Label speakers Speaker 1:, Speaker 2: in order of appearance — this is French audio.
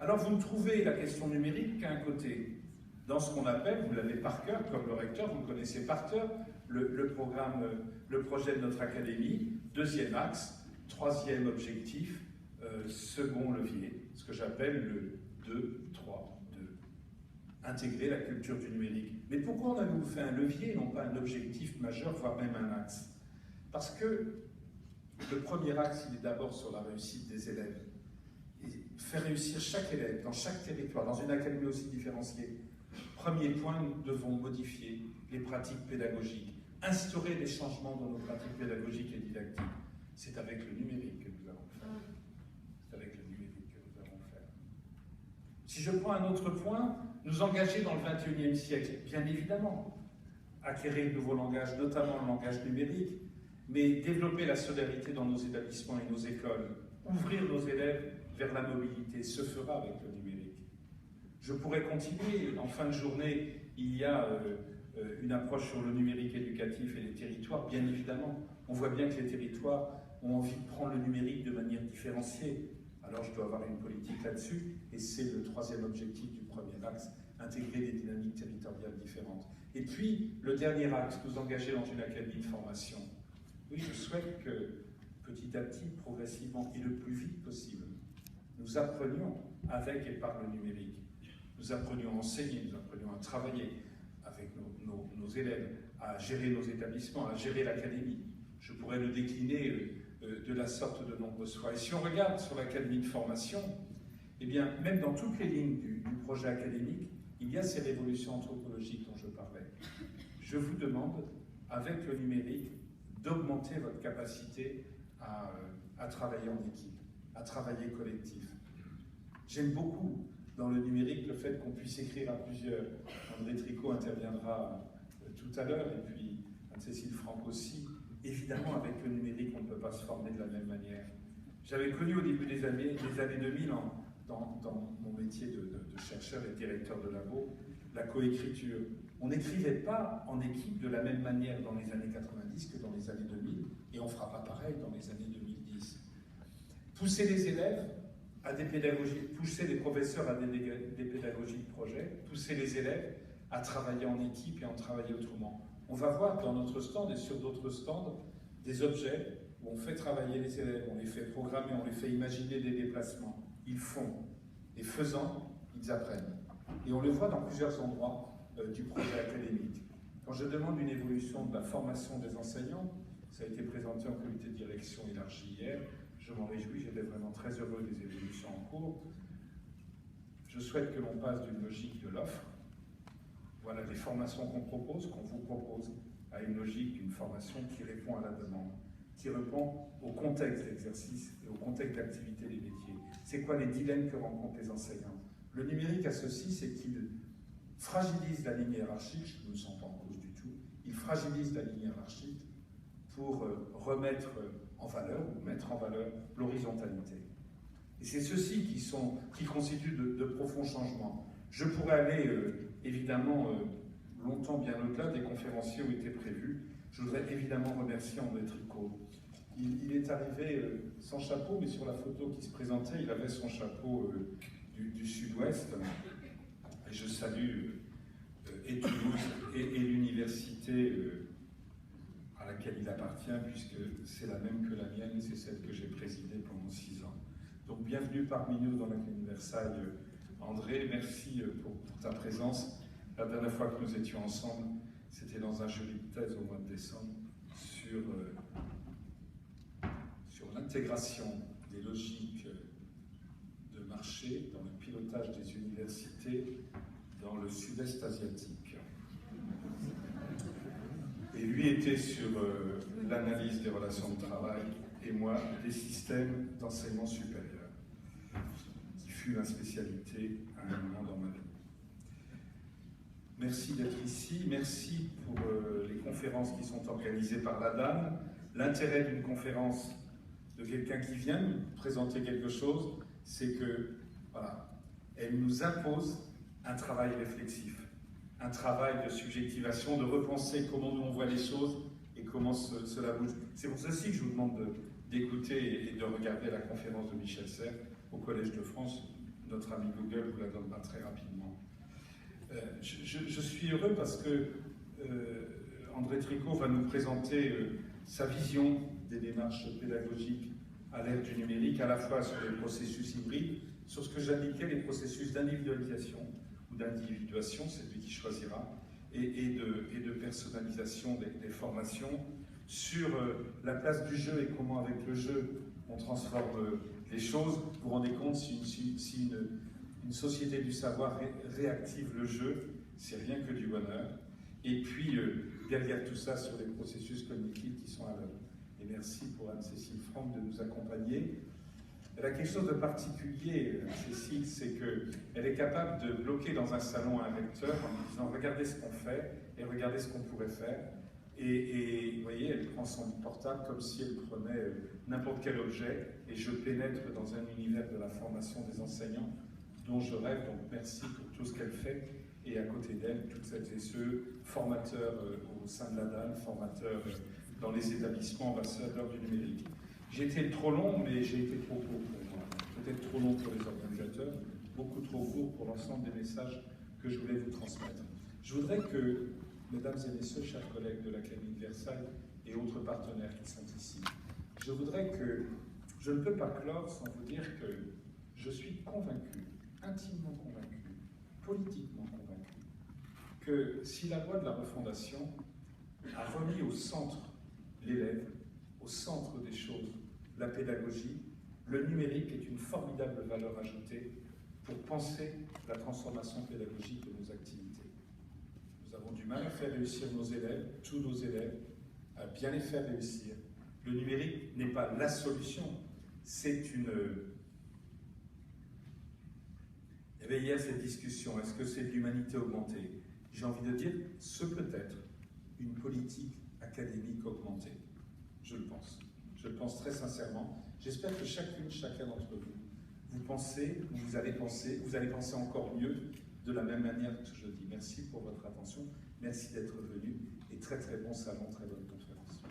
Speaker 1: Alors vous ne trouvez la question numérique qu'à un côté, dans ce qu'on appelle, vous l'avez par cœur, comme le recteur, vous le connaissez par cœur, le programme, le projet de notre académie, deuxième axe, troisième objectif, second levier, ce que j'appelle le 2-3-2. Intégrer la culture du numérique. Mais pourquoi on a fait un levier et non pas un objectif majeur, voire même un axe? Parce que le premier axe, il est d'abord sur la réussite des élèves. Et faire réussir chaque élève, dans chaque territoire, dans une académie aussi différenciée. Premier point, nous devons modifier les pratiques pédagogiques, instaurer des changements dans nos pratiques pédagogiques et didactiques. C'est avec le numérique que nous allons faire. C'est avec le numérique que nous allons faire. Si je prends un autre point, nous engager dans le XXIe siècle, bien évidemment, acquérir de nouveaux langages, notamment le langage numérique, mais développer la solidarité dans nos établissements et nos écoles, ouvrir nos élèves vers la mobilité, se fera avec le numérique. Je pourrais continuer. En fin de journée, il y a une approche sur le numérique éducatif et les territoires, bien évidemment. On voit bien que les territoires ont envie de prendre le numérique de manière différenciée. Alors je dois avoir une politique là-dessus, et c'est le troisième objectif du premier axe, intégrer des dynamiques territoriales différentes. Et puis, le dernier axe, nous engager dans une académie de formation. Oui, je souhaite que, petit à petit, progressivement et le plus vite possible, nous apprenions avec et par le numérique. Nous apprenions à enseigner, nous apprenions à travailler avec nos élèves, à gérer nos établissements, à gérer l'académie. Je pourrais le décliner de la sorte de nombreuses fois. Et si on regarde sur l'académie de formation, eh bien, même dans toutes les lignes du projet académique, il y a ces révolutions anthropologiques dont je parlais. Je vous demande, avec le numérique, d'augmenter votre capacité à travailler en équipe, à travailler collectif. J'aime beaucoup dans le numérique le fait qu'on puisse écrire à plusieurs. André Tricot interviendra tout à l'heure, et puis Anne-Cécile Franck aussi. Évidemment, avec le numérique, on ne peut pas se former de la même manière. J'avais connu au début des années 2000, dans mon métier de chercheur et directeur de labo, la coécriture. On n'écrivait pas en équipe de la même manière dans les années 90 que dans les années 2000, et on ne fera pas pareil dans les années 2010. Pousser les élèves à des pédagogies, pousser les professeurs à des pédagogies de projet, pousser les élèves à travailler en équipe et à en travailler autrement. On va voir dans notre stand et sur d'autres stands des objets où on fait travailler les élèves, on les fait programmer, on les fait imaginer des déplacements. Ils font, et faisant, ils apprennent. Et on le voit dans plusieurs endroits du projet académique. Quand je demande une évolution de la formation des enseignants, ça a été présenté en comité de direction élargi hier, je m'en réjouis, j'étais vraiment très heureux des évolutions en cours. Je souhaite que l'on passe d'une logique de l'offre, voilà les formations qu'on propose, qu'on vous propose, à une logique d'une formation qui répond à la demande, qui répond au contexte d'exercice et au contexte d'activité des métiers. C'est quoi les dilemmes que rencontrent les enseignants? Le numérique a ceci, c'est qu'il fragilise la ligne hiérarchique, je ne me sens pas en cause du tout, il fragilise la ligne hiérarchique pour remettre en valeur ou mettre en valeur l'horizontalité. Et c'est ceci qui constitue de profonds changements. Je pourrais aller évidemment longtemps bien au-delà des conférenciers où étaient prévus. Je voudrais évidemment remercier André Tricot. Il est arrivé sans chapeau, mais sur la photo qui se présentait, il avait son chapeau du sud-ouest. Et je salue et Toulouse et l'université à laquelle il appartient, puisque c'est la même que la mienne, c'est celle que j'ai présidée pendant 6 ans. Donc bienvenue parmi nous dans l'Académie Versailles, André, merci pour ta présence. La dernière fois que nous étions ensemble, c'était dans un jury de thèse au mois de décembre sur l'intégration des logiques de marché dans le pilotage des universités dans le sud-est asiatique. Et lui était sur l'analyse des relations de travail et moi des systèmes d'enseignement supérieur, qui fut ma spécialité à un moment dans ma vie. Merci d'être ici, merci pour les conférences qui sont organisées par la Dame. L'intérêt d'une conférence de quelqu'un qui vient nous présenter quelque chose, c'est que, voilà, elle nous impose un travail réflexif, un travail de subjectivation, de repenser comment nous on voit les choses et comment cela bouge. C'est pour ceci que je vous demande d'écouter et de regarder la conférence de Michel Serres au Collège de France. notre ami Google vous la donnera très rapidement. Je suis heureux parce que André Tricot va nous présenter sa vision des démarches pédagogiques à l'ère du numérique, à la fois sur les processus hybrides, sur ce que j'indiquais, les processus d'individualisation ou d'individuation, c'est lui qui choisira, et de personnalisation des formations, sur la place du jeu et comment avec le jeu on transforme les choses. Vous vous rendez compte, si une société du savoir réactive le jeu, c'est rien que du bonheur. Et puis, derrière tout ça, sur les processus cognitifs qui sont à l'œuvre. Et merci pour Anne-Cécile Franck de nous accompagner. Elle a quelque chose de particulier, Cécile, c'est qu'elle est capable de bloquer dans un salon un recteur en lui disant « Regardez ce qu'on fait et regardez ce qu'on pourrait faire ». Et vous voyez, elle prend son portable comme si elle prenait n'importe quel objet et je pénètre dans un univers de la formation des enseignants dont je rêve. Donc merci pour tout ce qu'elle fait. Et à côté d'elle, toutes celles et ceux, formateurs au sein de l'ADAN, formateurs dans les établissements, ambassadeurs du numérique. J'ai été trop long, mais j'ai été trop court pour moi. Peut-être trop long pour les organisateurs, beaucoup trop court pour l'ensemble des messages que je voulais vous transmettre. Je voudrais que, mesdames et messieurs, chers collègues de l'Académie de Versailles et autres partenaires qui sont ici, je voudrais que, je ne peux pas clore sans vous dire que je suis convaincu, intimement convaincu, politiquement convaincu, que si la loi de la refondation a remis au centre l'élève, au centre des choses, la pédagogie, le numérique est une formidable valeur ajoutée pour penser la transformation pédagogique de nos activités. Nous avons du mal à faire réussir nos élèves, tous nos élèves, à bien les faire réussir. Le numérique n'est pas la solution, c'est une... Il y avait hier cette discussion, est-ce que c'est de l'humanité augmentée? J'ai envie de dire, ce peut être une politique académique augmentée. Je le pense. Je le pense très sincèrement. J'espère que chacun d'entre vous, vous pensez, vous allez penser encore mieux de la même manière que je dis. Merci pour votre attention. Merci d'être venu et très très bon salon, très bonne conférence.